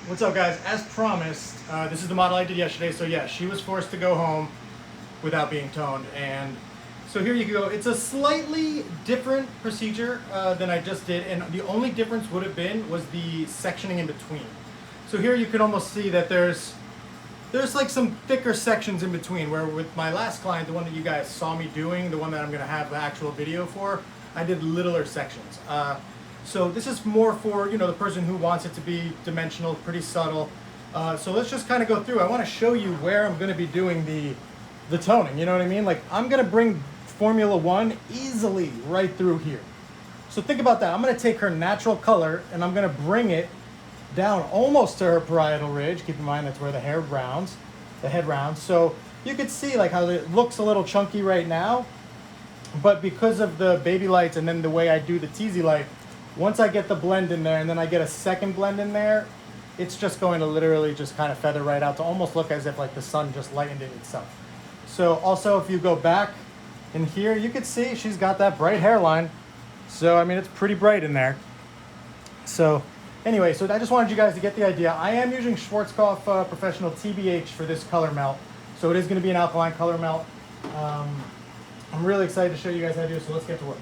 What's up, guys? As promised, this is the model I did yesterday. So yeah, she was forced to go home without being toned, and so here you go. It's a slightly different procedure than I just did, and the only difference would have been was the sectioning in between. So here you can almost see that there's like some thicker sections in between, where with my last client, the one that you guys saw me doing, the one that I'm gonna have the actual video for, I did littler sections. So this is more for, you know, the person who wants it to be dimensional, pretty subtle. So let's just kind of go through. I want to show you where I'm going to be doing the toning. You know what I mean? Like, I'm going to bring Formula One easily right through here. So think about that. I'm going to take her natural color and I'm going to bring it down almost to her parietal ridge. Keep in mind that's where the head rounds. So you could see like how it looks a little chunky right now, but because of the baby lights and then the way I do the teasy light, once I get the blend in there and then I get a second blend in there, it's just going to literally just kind of feather right out to almost look as if like the sun just lightened it itself. So also if you go back in here, you can see she's got that bright hairline. So, I mean, it's pretty bright in there. So anyway, so I just wanted you guys to get the idea. I am using Schwarzkopf Professional TBH for this color melt. So it is going to be an alkaline color melt. I'm really excited to show you guys how to do it, so let's get to work.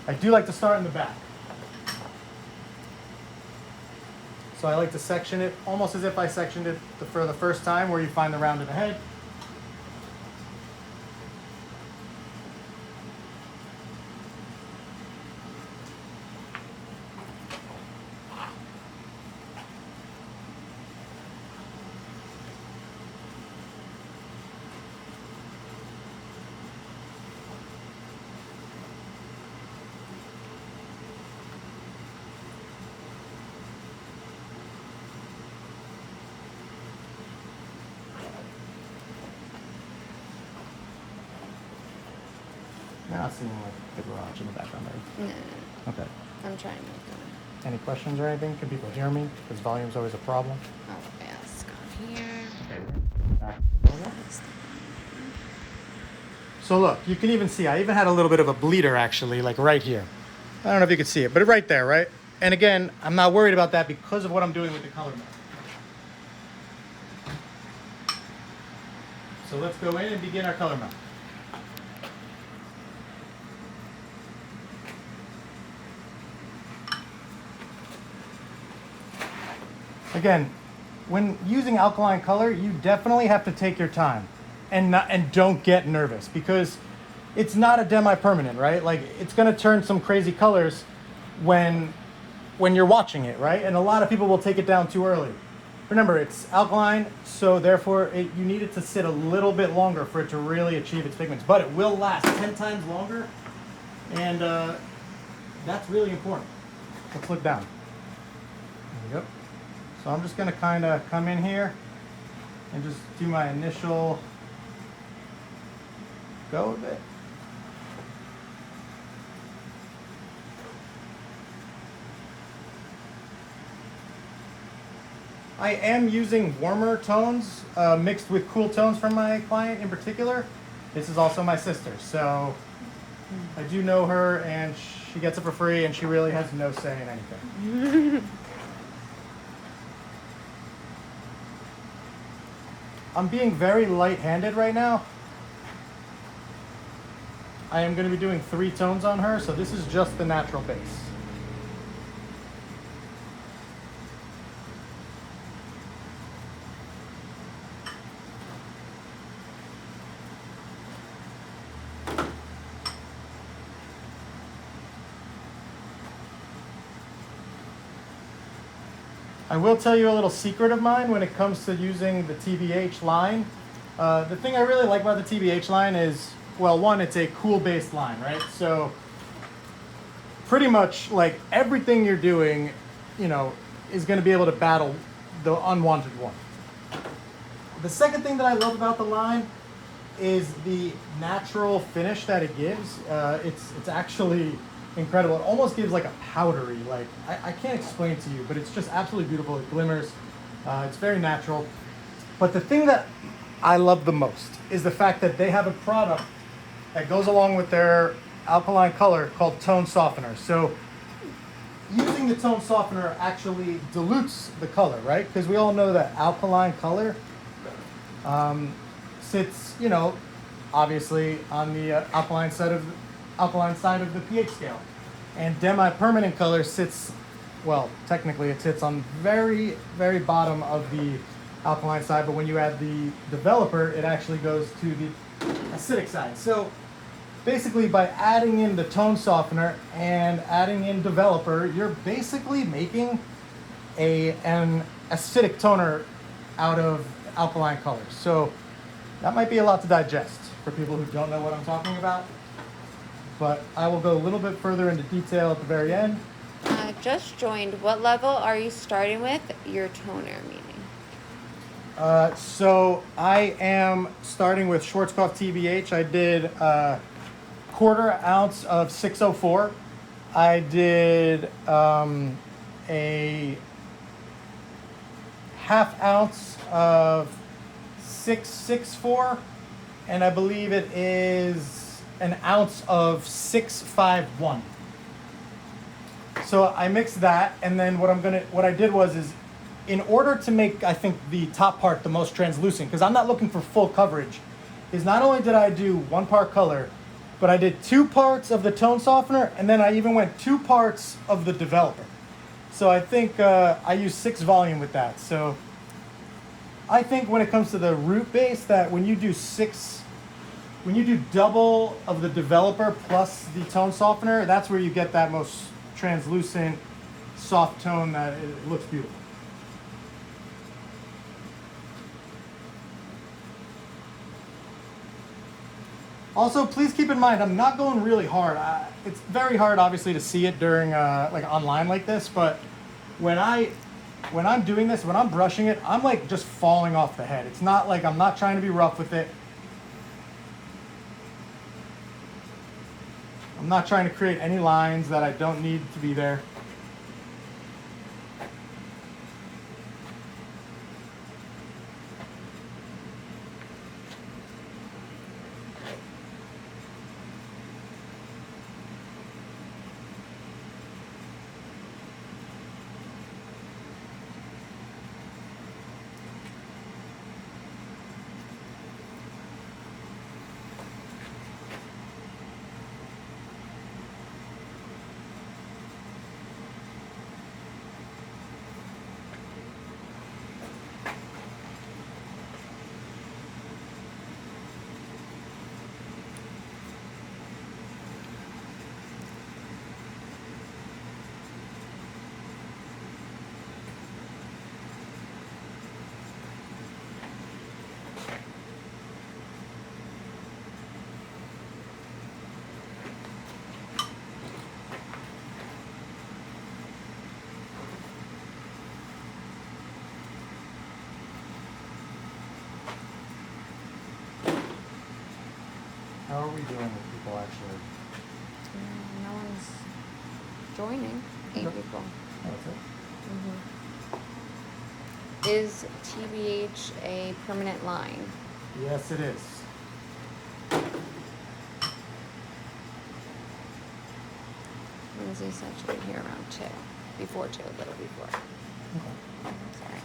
I do like to start in the back. So I like to section it almost as if I sectioned it for the first time, where you find the round of the head. Not seeing like the garage in the background there. No. Okay. I'm trying to make them. Any questions or anything? Can people hear me? Because volume's always a problem. I'll ask on here. So look, you can even see, I even had a little bit of a bleeder actually, like right here. I don't know if you could see it, but right there, right? And again, I'm not worried about that because of what I'm doing with the color melt. So let's go in and begin our color melt. Again, when using alkaline color, you definitely have to take your time and don't get nervous, because it's not a demi-permanent, right? Like, it's going to turn some crazy colors when you're watching it, right? And a lot of people will take it down too early. Remember, it's alkaline, so therefore you need it to sit a little bit longer for it to really achieve its pigments, but it will last 10 times longer, and that's really important. Let's look down. There we go. So I'm just going to kind of come in here and just do my initial go of it. I am using warmer tones mixed with cool tones from my client in particular. This is also my sister, so I do know her and she gets it for free and she really has no say in anything. I'm being very light-handed right now. I am going to be doing 3 tones on her, so this is just the natural base. I will tell you a little secret of mine when it comes to using the TBH line. The thing I really like about the TBH line is, well, one, it's a cool-based line, right? So pretty much like everything you're doing, you know, is going to be able to battle the unwanted one. The second thing that I love about the line is the natural finish that it gives. It's actually incredible. It almost gives like a powdery, like, I can't explain it to you, but it's just absolutely beautiful. It glimmers. It's very natural. But the thing that I love the most is the fact that they have a product that goes along with their alkaline color called tone softener. So using the tone softener actually dilutes the color, right? Because we all know that alkaline color sits, you know, obviously on the alkaline side of the pH scale, and demi-permanent color sits, well, technically it sits on very, very bottom of the alkaline side, but when you add the developer, it actually goes to the acidic side. So basically, by adding in the tone softener and adding in developer, you're basically making an acidic toner out of alkaline colors. So that might be a lot to digest for people who don't know what I'm talking about, but I will go a little bit further into detail at the very end. Just joined. What level are you starting with your toner meaning? So I am starting with Schwarzkopf TBH. I did a quarter ounce of 604. I did a half ounce of 664, and I believe it is an ounce of 651. So I mixed that, and then what I did was in order to make, I think, the top part the most translucent, because I'm not looking for full coverage, is not only did I do 1 part color, but I did 2 parts of the tone softener, and then I even went 2 parts of the developer. So I think I used 6 volume with that. So I think when it comes to the root base, that when you do double of the developer plus the tone softener, that's where you get that most translucent, soft tone that it looks beautiful. Also, please keep in mind, I'm not going really hard. It's very hard, obviously, to see it during like online like this, but when I'm doing this, when I'm brushing it, I'm like just falling off the head. It's not like I'm not trying to be rough with it. I'm not trying to create any lines that I don't need to be there. How are we doing with people actually? No one's joining. 8 Nope. people. That's it. Is TBH a permanent line? Yes, it is. Lindsay said she would hear around 2. Before 2, a little before. Okay. Sorry.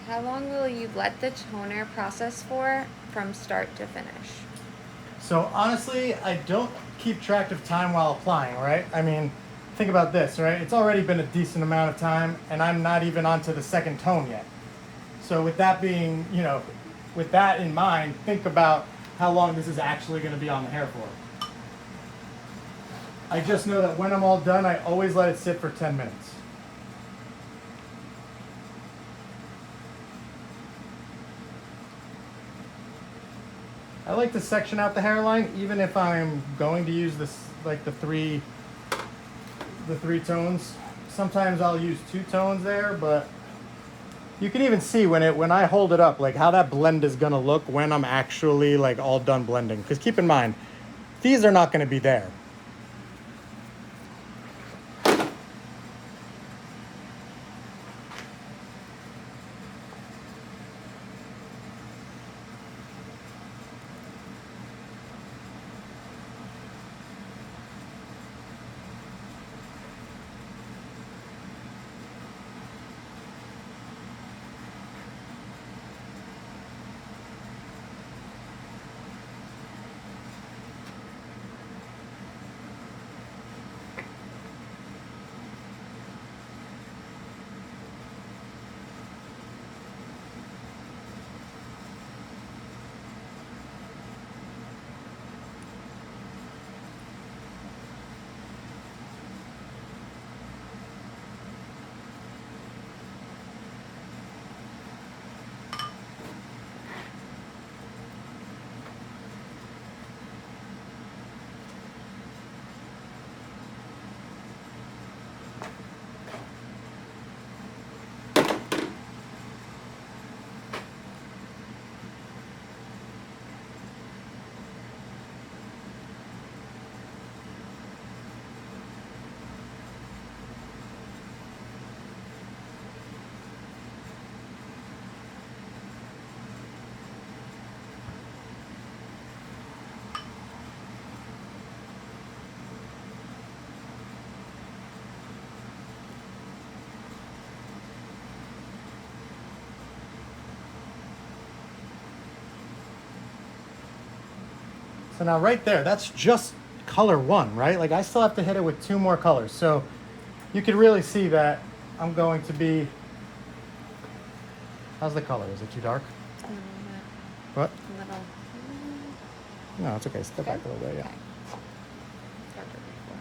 How long will you let the toner process for from start to finish? So honestly, I don't keep track of time while applying, right? I mean, think about this, right? It's already been a decent amount of time, and I'm not even onto the second tone yet. So with that being, with that in mind, think about how long this is actually going to be on the hair for. I just know that when I'm all done, I always let it sit for 10 minutes. I like to section out the hairline, even if I'm going to use this, like the three tones. Sometimes I'll use 2 tones there, but you can even see when I hold it up, like how that blend is gonna look when I'm actually like all done blending. Because keep in mind, these are not gonna be there. So now right there, that's just color 1, right? Like I still have to hit it with 2 more colors. So you can really see that I'm going to be, how's the color? Is it too dark? A little What? bit. A little. No, it's okay. Step back a little bit, yeah. Okay. Darker before.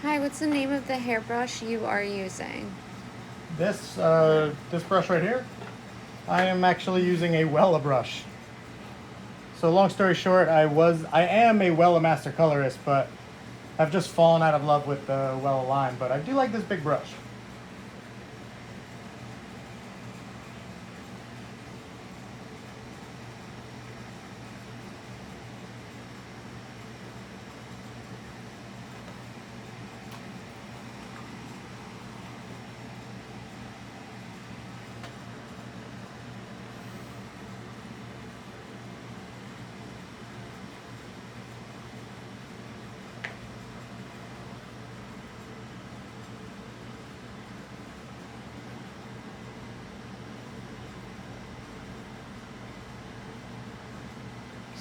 Hi, what's the name of the hairbrush you are using? This brush right here, I am actually using a Wella brush. So long story short, I am a Wella master colorist, but I've just fallen out of love with the Wella line, but I do like this big brush.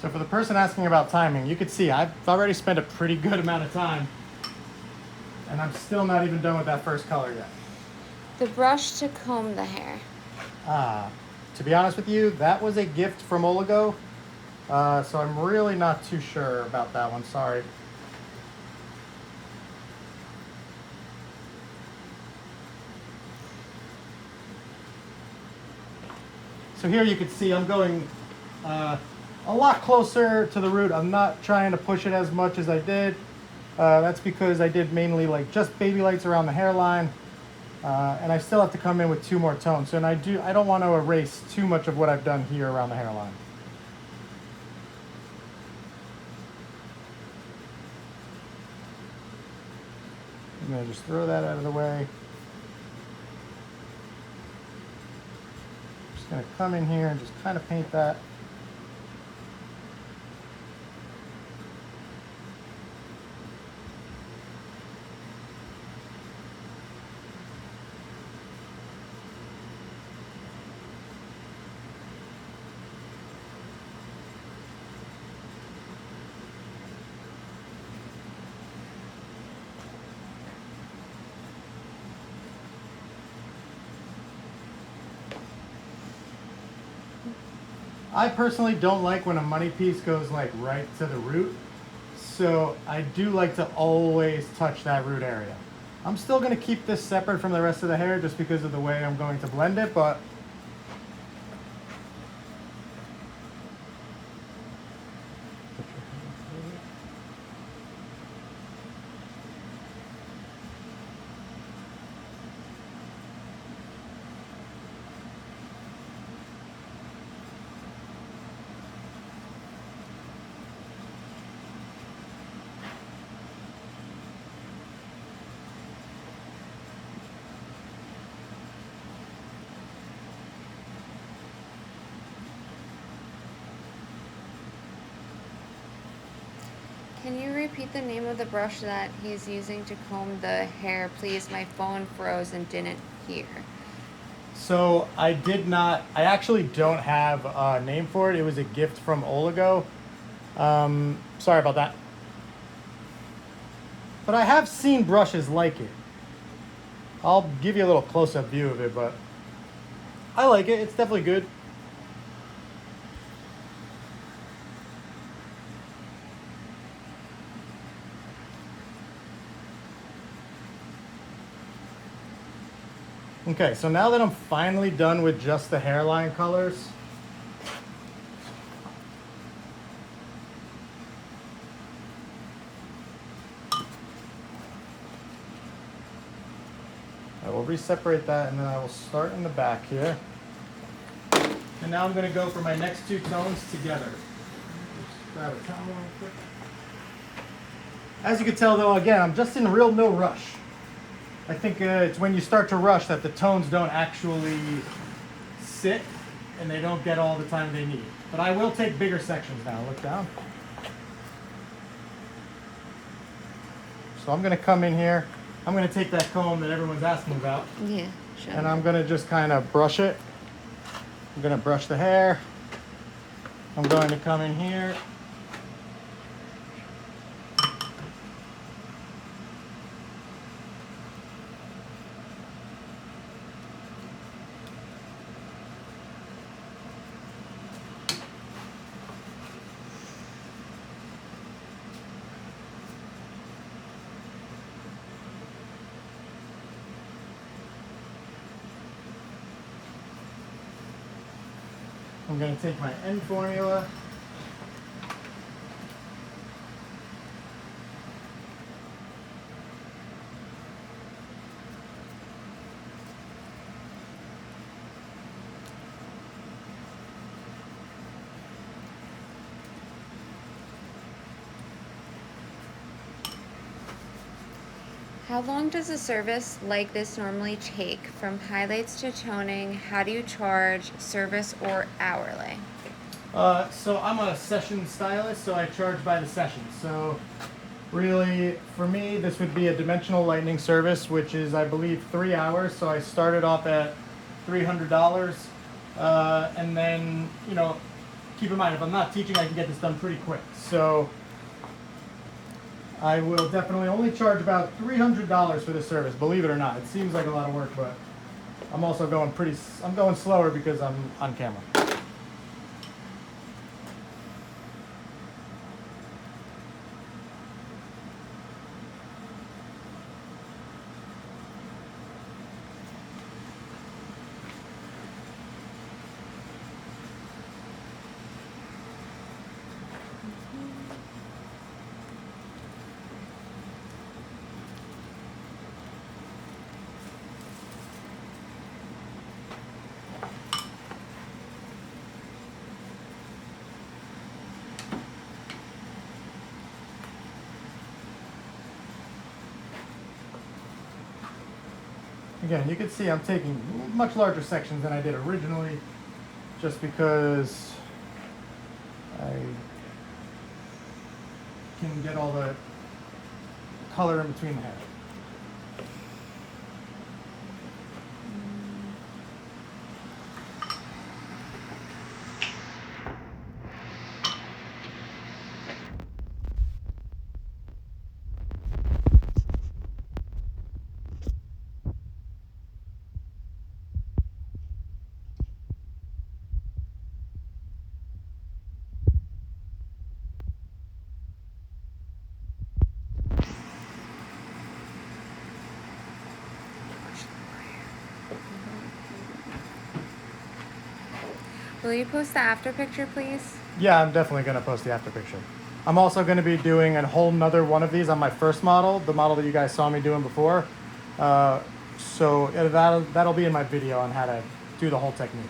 So for the person asking about timing, you could see I've already spent a pretty good amount of time, and I'm still not even done with that first color yet. The brush to comb the hair. To be honest with you, that was a gift from Oligo, so I'm really not too sure about that one, sorry. So here you can see I'm going a lot closer to the root. I'm not trying to push it as much as I did. That's because I did mainly like just baby lights around the hairline. And I still have to come in with 2 more tones. So, and I don't want to erase too much of what I've done here around the hairline. I'm going to just throw that out of the way. Just going to come in here and just kind of paint that. I personally don't like when a money piece goes like right to the root. So I do like to always touch that root area. I'm still going to keep this separate from the rest of the hair just because of the way I'm going to blend it, but Can you repeat the name of the brush that he's using to comb the hair, please? My phone froze and didn't hear. so I actually don't have a name for it. It was a gift from Oligo. Sorry about that. But I have seen brushes like it. I'll give you a little close-up view of it, but I like it. It's definitely good. Okay, so now that I'm finally done with just the hairline colors, I will re-separate that and then I will start in the back here. And now I'm going to go for my next 2 tones together. Just grab a towel real quick. As you can tell though, again, I'm just in no rush. I think it's when you start to rush that the tones don't actually sit and they don't get all the time they need. But I will take bigger sections now. Look down. So I'm going to come in here. I'm going to take that comb that everyone's asking about. Yeah, sure. And I'm going to just kind of brush it. I'm going to brush the hair. I'm going to come in here. I'm going to take my end formula. How long does a service like this normally take? From highlights to toning, how do you charge, service or hourly? So I'm a session stylist, so I charge by the session. So really, for me, this would be a dimensional lightening service, which is, I believe, 3 hours. So I started off at $300. And then, you know, keep in mind, if I'm not teaching, I can get this done pretty quick. So I will definitely only charge about $300 for this service, believe it or not. It seems like a lot of work, but I'm also going I'm going slower because I'm on camera. Again, you can see I'm taking much larger sections than I did originally, just because I can get all the color in between the hair. Will you post the after picture, please? Yeah, I'm definitely going to post the after picture. I'm also going to be doing a whole nother one of these on my first model, the model that you guys saw me doing before. So that'll be in my video on how to do the whole technique.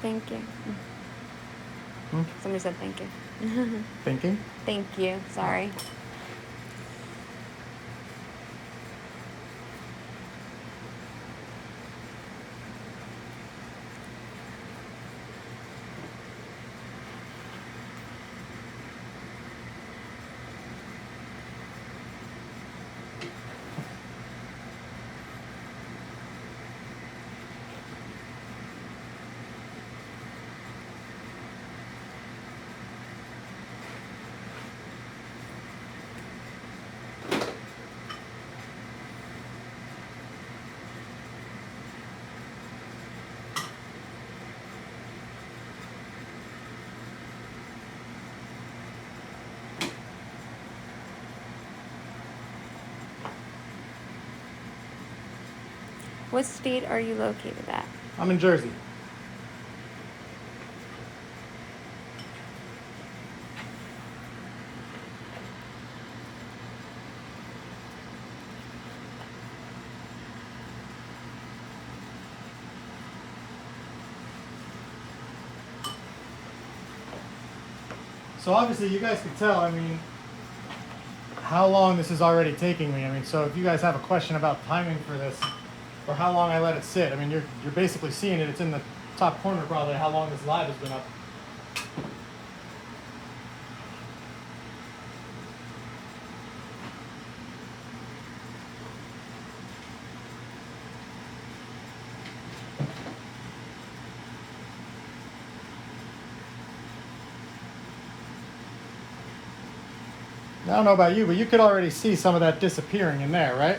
Thank you. Hmm? Somebody said thank you. Thinking? Thank you. Sorry. What state are you located at? I'm in Jersey. So obviously you guys can tell, I mean, how long this is already taking me. I mean, so if you guys have a question about timing for this, or how long I let it sit, I mean, you're basically seeing it. It's in the top corner probably how long this live has been up. I don't know about you, but you could already see some of that disappearing in there, right?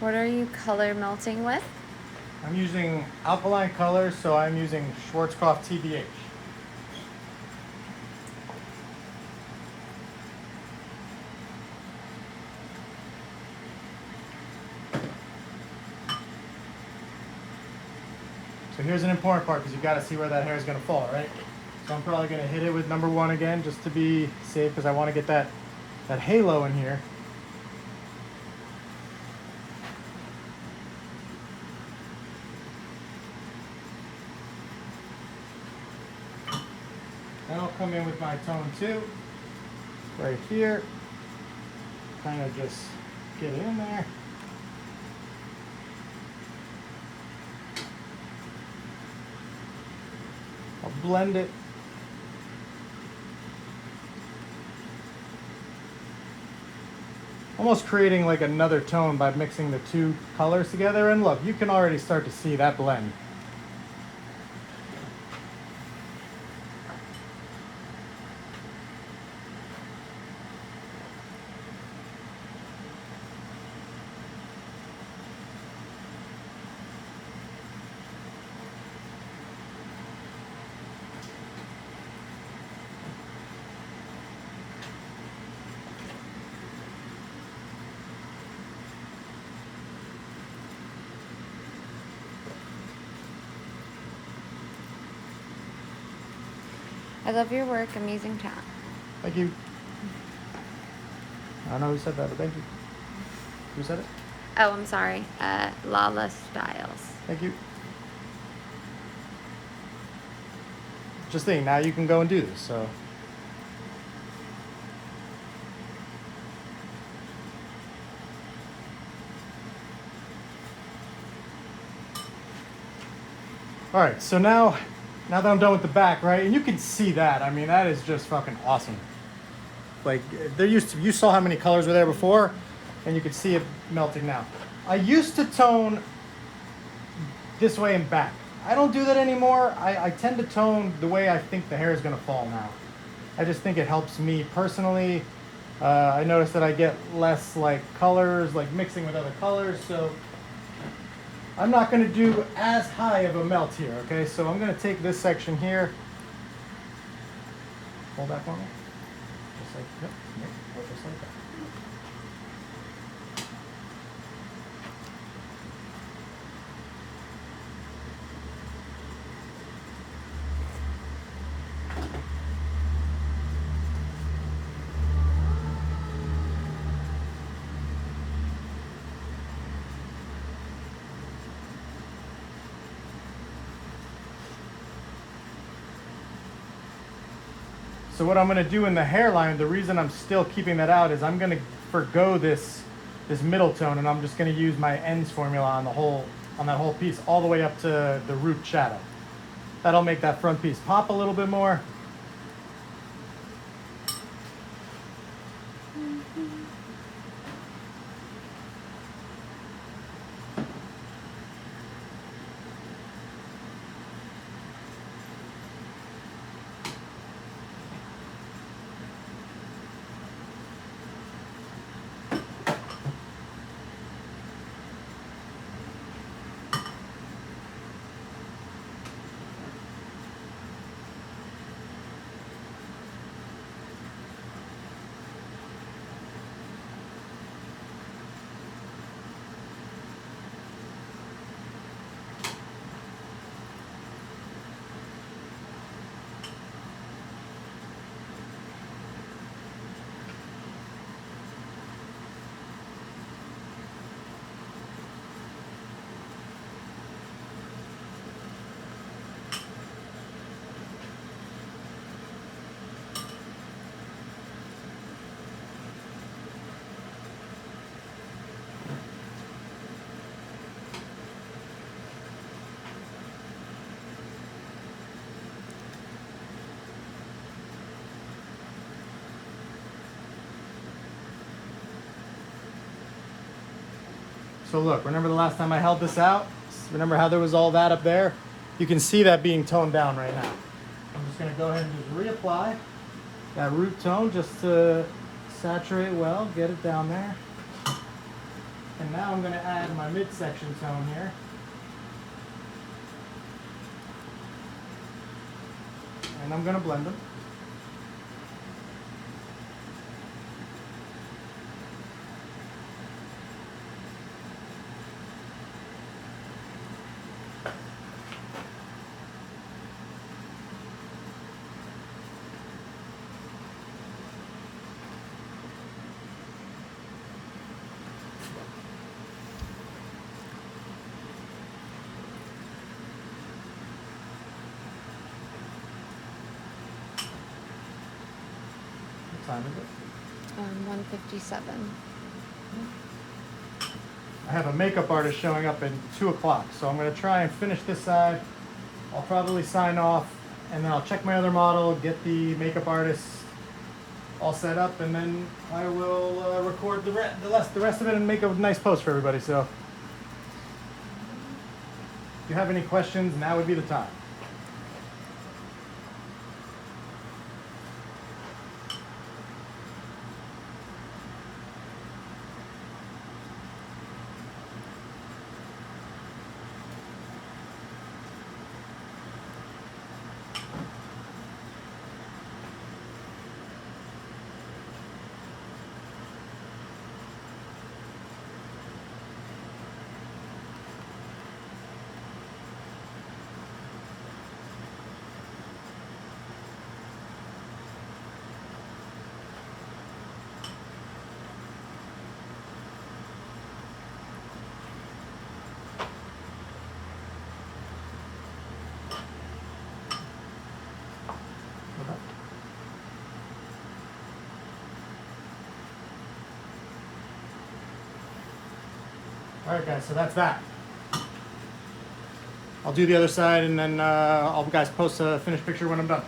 What are you color melting with? I'm using alkaline colors, so I'm using Schwarzkopf TBH. So here's an important part because you've got to see where that hair is going to fall, right? So I'm probably going to hit it with number 1 again just to be safe because I want to get that halo in here. Then I'll come in with my tone 2 right here. Kind of just get it in there. I'll blend it. Almost creating like another tone by mixing the 2 colors together. And look, you can already start to see that blend. I love your work. Amazing talent. Thank you. I don't know who said that, but thank you. Who said it? Oh, I'm sorry. Lala Styles. Thank you. Just think, now you can go and do this, so. All right, so now that I'm done with the back, right, and you can see that, I mean, that is just fucking awesome. Like, you saw how many colors were there before, and you could see it melting now. I used to tone this way and back. I don't do that anymore. I tend to tone the way I think the hair is gonna fall now. I just think it helps me personally. I notice that I get less like colors, like mixing with other colors, so I'm not gonna do as high of a melt here, okay? So I'm gonna take this section here. Hold that for me. Just like, yep, just like that. So what I'm going to do in the hairline, the reason I'm still keeping that out is I'm going to forgo this middle tone, and I'm just going to use my ends formula on that whole piece all the way up to the root shadow. That'll make that front piece pop a little bit more. So look, remember the last time I held this out? Remember how there was all that up there? You can see that being toned down right now. I'm just gonna go ahead and just reapply that root tone just to saturate well, get it down there. And And now I'm going to add my midsection tone here. And I'm going to blend them. Time is it? 1:57. I have a makeup artist showing up at 2 o'clock, so I'm going to try and finish this side. I'll probably sign off, and then I'll check my other model, get the makeup artist all set up, and then I will record the rest of it and make a nice post for everybody. So if you have any questions, now would be the time. All right, guys, so that's that. I'll do the other side, and then I'll guys post a finished picture when I'm done.